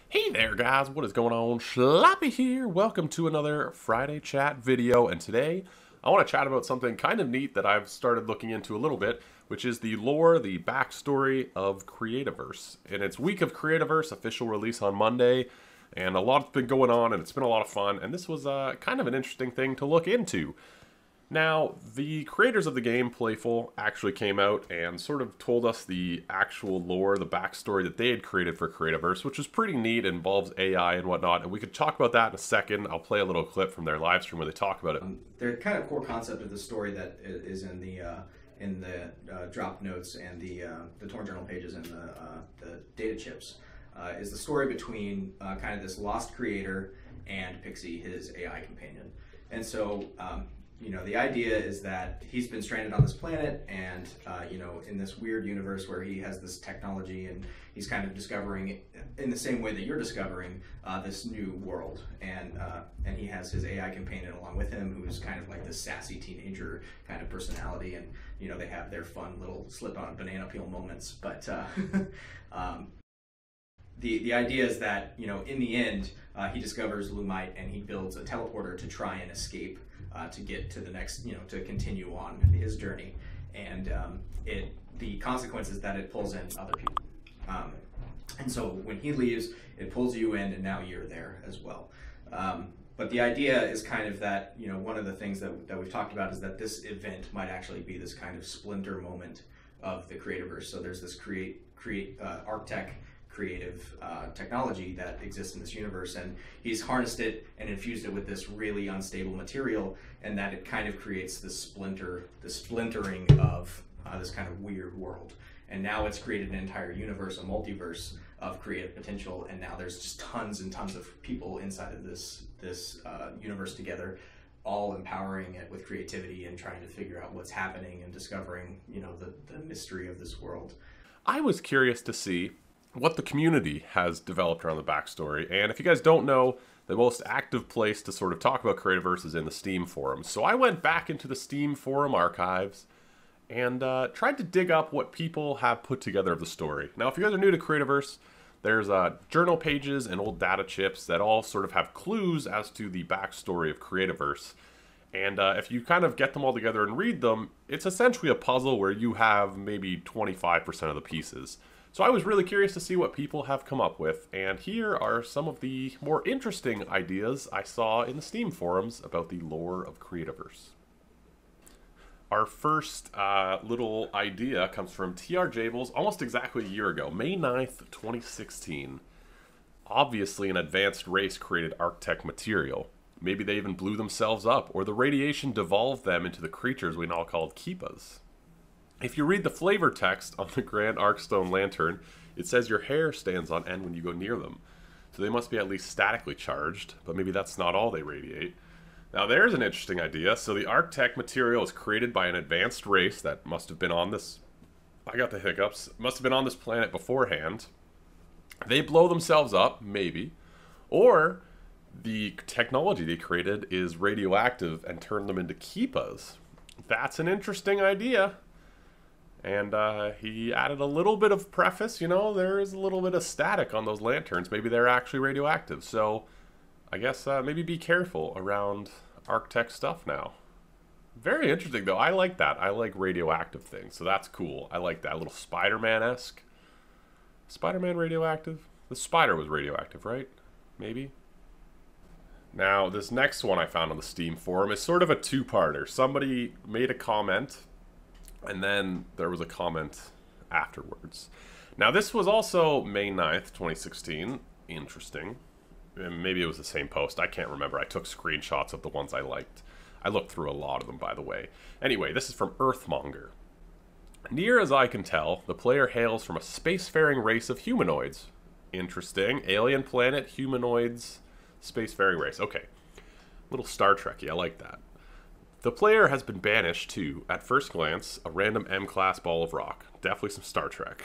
Hey there guys, what is going on? Sloppy here. Welcome to another Friday chat video, and today I want to chat about something kind of neat that I've started looking into a little bit, which is the lore, the backstory of Creativerse. And it's week of Creativerse, official release on Monday, and a lot's been going on and it's been a lot of fun, and this was kind of an interesting thing to look into. Now, the creators of the game, Playful, actually came out and sort of told us the actual lore, the backstory that they had created for Creativerse, which is pretty neat, involves AI and whatnot, and we could talk about that in a second. I'll play a little clip from their live stream where they talk about it. The kind of core concept of the story that is in the drop notes and the torn journal pages and the data chips is the story between kind of this lost creator and Pixie, his AI companion. And so the idea is that he's been stranded on this planet and, in this weird universe where he has this technology and he's kind of discovering, in the same way that you're discovering, this new world. And he has his AI companion along with him, who's kind of like this sassy teenager kind of personality. And, they have their fun little slip on banana peel moments. But the idea is that, in the end, he discovers Lumite and he builds a teleporter to try and escape to get to the next, to continue on his journey. And the consequence is that it pulls in other people. And so when he leaves, it pulls you in, and now you're there as well. But the idea is kind of that, one of the things that we've talked about is that this event might actually be this kind of splinter moment of the Creativerse. So there's this ArcTech creative technology that exists in this universe, and he's harnessed it and infused it with this really unstable material, and that it kind of creates this splintering of this kind of weird world. And now it's created an entire universe, a multiverse of creative potential, and now there's just tons and tons of people inside of this universe together, all empowering it with creativity and trying to figure out what's happening and discovering the mystery of this world. I was curious to see what the community has developed around the backstory, and if you guys don't know, the most active place to sort of talk about Creativerse is in the Steam forums. So I went back into the Steam forum archives and tried to dig up what people have put together of the story. Now, if you guys are new to Creativerse, there's journal pages and old data chips that all sort of have clues as to the backstory of Creativerse. And if you kind of get them all together and read them, it's essentially a puzzle where you have maybe 25% of the pieces. So I was really curious to see what people have come up with, and here are some of the more interesting ideas I saw in the Steam forums about the lore of Creativerse. Our first little idea comes from TR Jables almost exactly a year ago, May 9th, 2016. Obviously an advanced race created ArcTech material. Maybe they even blew themselves up, or the radiation devolved them into the creatures we now call Keepas. If you read the flavor text on the Grand Arcstone Lantern, it says your hair stands on end when you go near them. So they must be at least statically charged, but maybe that's not all they radiate. Now there's an interesting idea. So the ArcTech material is created by an advanced race that must have been on this... I got the hiccups. Must have been on this planet beforehand. They blow themselves up, maybe. Or the technology they created is radioactive and turned them into Keepas. That's an interesting idea. And he added a little bit of preface, there is a little bit of static on those lanterns. Maybe they're actually radioactive. So I guess maybe be careful around ArcTech stuff now. Very interesting, though. I like that. I like radioactive things, so that's cool. I like that. A little Spider-Man-esque. Spider-Man radioactive? The spider was radioactive, right? Maybe? Now, this next one I found on the Steam forum is sort of a two-parter. Somebody made a comment, and then there was a comment afterwards. Now, this was also May 9th, 2016. Interesting. Maybe it was the same post. I can't remember. I took screenshots of the ones I liked. I looked through a lot of them, by the way. Anyway, this is from Earthmonger. Near as I can tell, the player hails from a spacefaring race of humanoids. Interesting. Alien planet, humanoids, spacefaring race. Okay. Little Star Trek-y. I like that. The player has been banished to, at first glance, a random M-class ball of rock. Definitely some Star Trek.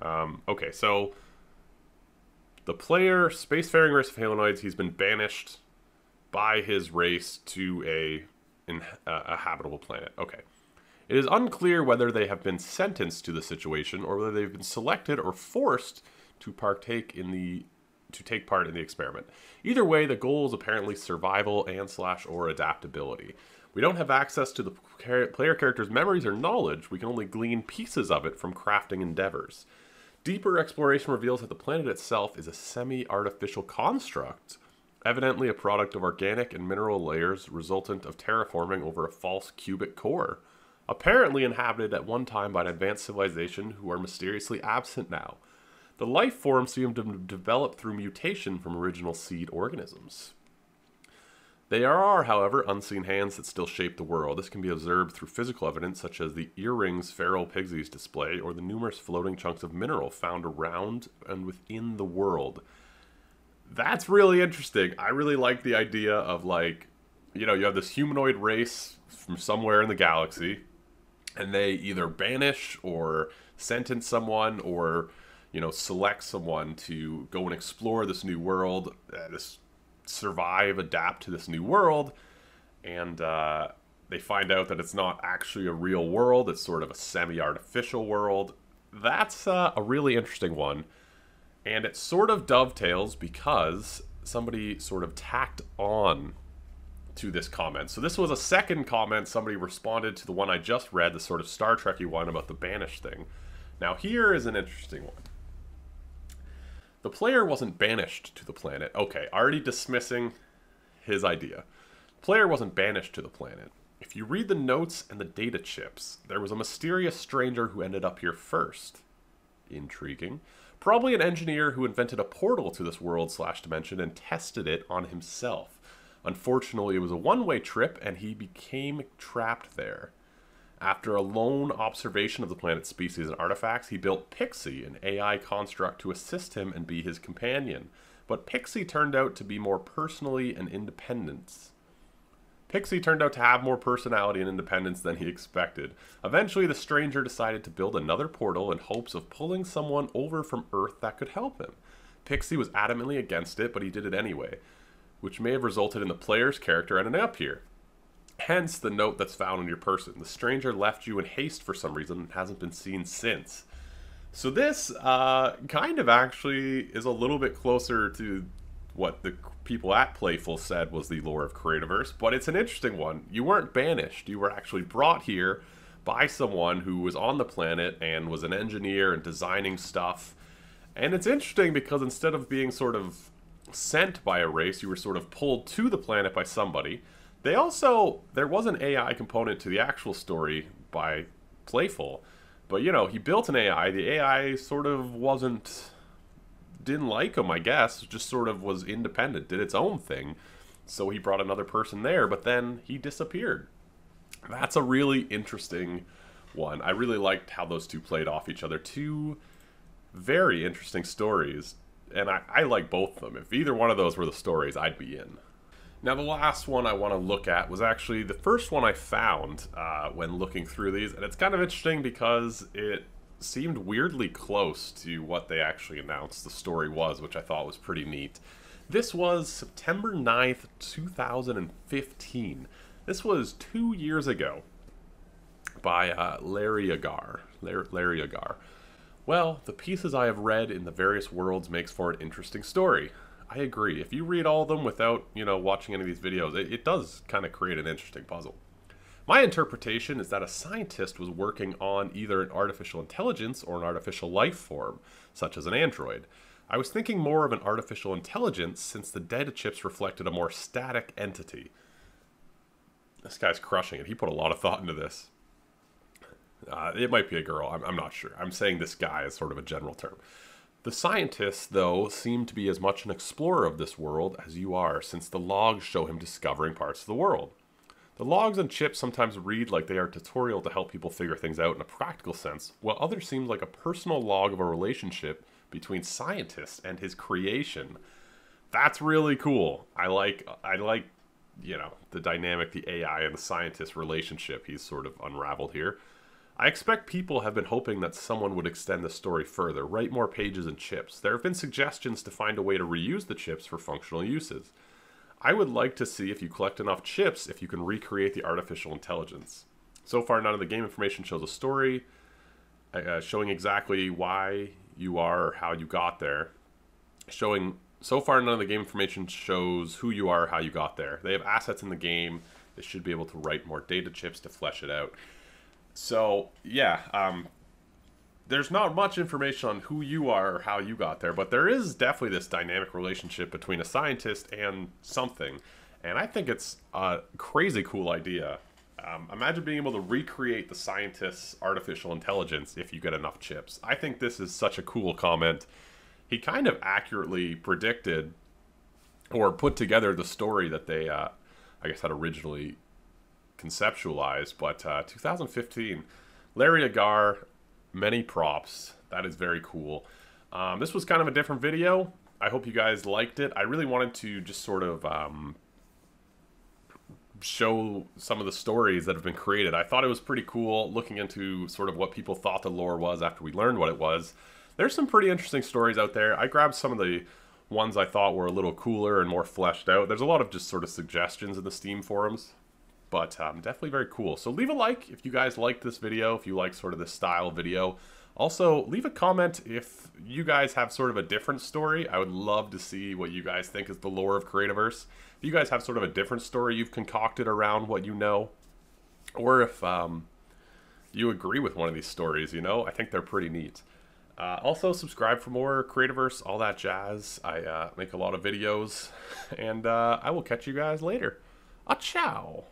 Okay, so the player, spacefaring race of humanoids, he's been banished by his race to a habitable planet. Okay. It is unclear whether they have been sentenced to the situation or whether they've been selected or forced to partake in the to take part in the experiment. Either way, the goal is apparently survival and /or adaptability. We don't have access to the player character's memories or knowledge. We can only glean pieces of it from crafting endeavors. Deeper exploration reveals that the planet itself is a semi-artificial construct, evidently a product of organic and mineral layers resultant of terraforming over a false cubic core, apparently inhabited at one time by an advanced civilization who are mysteriously absent now. The life forms seem to have developed through mutation from original seed organisms. There are, however, unseen hands that still shape the world. This can be observed through physical evidence such as the earrings Feral Pigsies display or the numerous floating chunks of mineral found around and within the world. That's really interesting. I really like the idea of, like, you know, you have this humanoid race from somewhere in the galaxy, and they either banish or sentence someone or, you know, select someone to go and explore this new world, survive, adapt to this new world, and they find out that it's not actually a real world, it's sort of a semi-artificial world. That's a really interesting one, and it sort of dovetails because somebody sort of tacked on to this comment. So this was a second comment. Somebody responded to the one I just read, the sort of Star Trek-y one about the banished thing. Now here is an interesting one. The player wasn't banished to the planet. Okay, already dismissing his idea. The player wasn't banished to the planet. If you read the notes and the data chips, there was a mysterious stranger who ended up here first. Intriguing. Probably an engineer who invented a portal to this world/dimension and tested it on himself. Unfortunately, it was a one-way trip and he became trapped there. After a lone observation of the planet's species and artifacts, he built Pixie, an AI construct to assist him and be his companion. But Pixie turned out to be more personally and independent. Pixie turned out to have more personality and independence than he expected. Eventually, the stranger decided to build another portal in hopes of pulling someone over from Earth that could help him. Pixie was adamantly against it, but he did it anyway, which may have resulted in the player's character ending up here. Hence the note that's found on your person. The stranger left you in haste for some reason and hasn't been seen since. So this kind of actually is a little bit closer to what the people at Playful said was the lore of Creativerse, but it's an interesting one. You weren't banished. You were actually brought here by someone who was on the planet and was an engineer and designing stuff. And it's interesting because instead of being sort of sent by a race, you were sort of pulled to the planet by somebody. There was an AI component to the actual story by Playful, but, you know, he built an AI. The AI sort of didn't like him, I guess, just sort of was independent, did its own thing. So he brought another person there, but then he disappeared. That's a really interesting one. I really liked how those two played off each other. Two very interesting stories, and I like both of them. If either one of those were the stories, I'd be in. Now, the last one I want to look at was actually the first one I found when looking through these, and it's kind of interesting because it seemed weirdly close to what they actually announced the story was, which I thought was pretty neat. This was September 9th, 2015. This was 2 years ago by Larry Agar. Well, the pieces I have read in the various worlds makes for an interesting story. I agree. If you read all of them without, watching any of these videos, it does kind of create an interesting puzzle. My interpretation is that a scientist was working on either an artificial intelligence or an artificial life form, such as an android. I was thinking more of an artificial intelligence since the data chips reflected a more static entity. This guy's crushing it. He put a lot of thought into this. It might be a girl. I'm not sure. I'm saying this guy is sort of a general term. The scientists, though, seem to be as much an explorer of this world as you are, since the logs show him discovering parts of the world. The logs and chips sometimes read like they are a tutorial to help people figure things out in a practical sense, while others seem like a personal log of a relationship between scientist and his creation. That's really cool. I like the dynamic, the AI and the scientist relationship he's sort of unraveled here. I expect people have been hoping that someone would extend the story further, write more pages and chips. There have been suggestions to find a way to reuse the chips for functional uses. I would like to see if you collect enough chips if you can recreate the artificial intelligence. So far, none of the game information shows a story showing exactly why you are or how you got there, showing so far none of the game information shows who you are, how you got there. They have assets in the game. They should be able to write more data chips to flesh it out. So yeah, there's not much information on who you are or how you got there, but there is definitely this dynamic relationship between a scientist and something. And I think it's a crazy cool idea. Imagine being able to recreate the scientist's artificial intelligence if you get enough chips. I think this is such a cool comment. He kind of accurately predicted or put together the story that they, I guess, had originally conceptualized. But 2015, Larry Agar, many props. That is very cool. This was kind of a different video. I hope you guys liked it. I really wanted to just sort of show some of the stories that have been created. I thought it was pretty cool looking into sort of what people thought the lore was after we learned what it was. There's some pretty interesting stories out there. I grabbed some of the ones I thought were a little cooler and more fleshed out. There's a lot of just sort of suggestions in the Steam forums, but definitely very cool. So leave a like if you guys liked this video, if you like sort of this style video. Also, leave a comment if you guys have sort of a different story. I would love to see what you guys think is the lore of Creativerse. If you guys have sort of a different story you've concocted around what you know, or if you agree with one of these stories, you know, I think they're pretty neat. Also, subscribe for more Creativerse, all that jazz. I make a lot of videos, and I will catch you guys later. A ciao!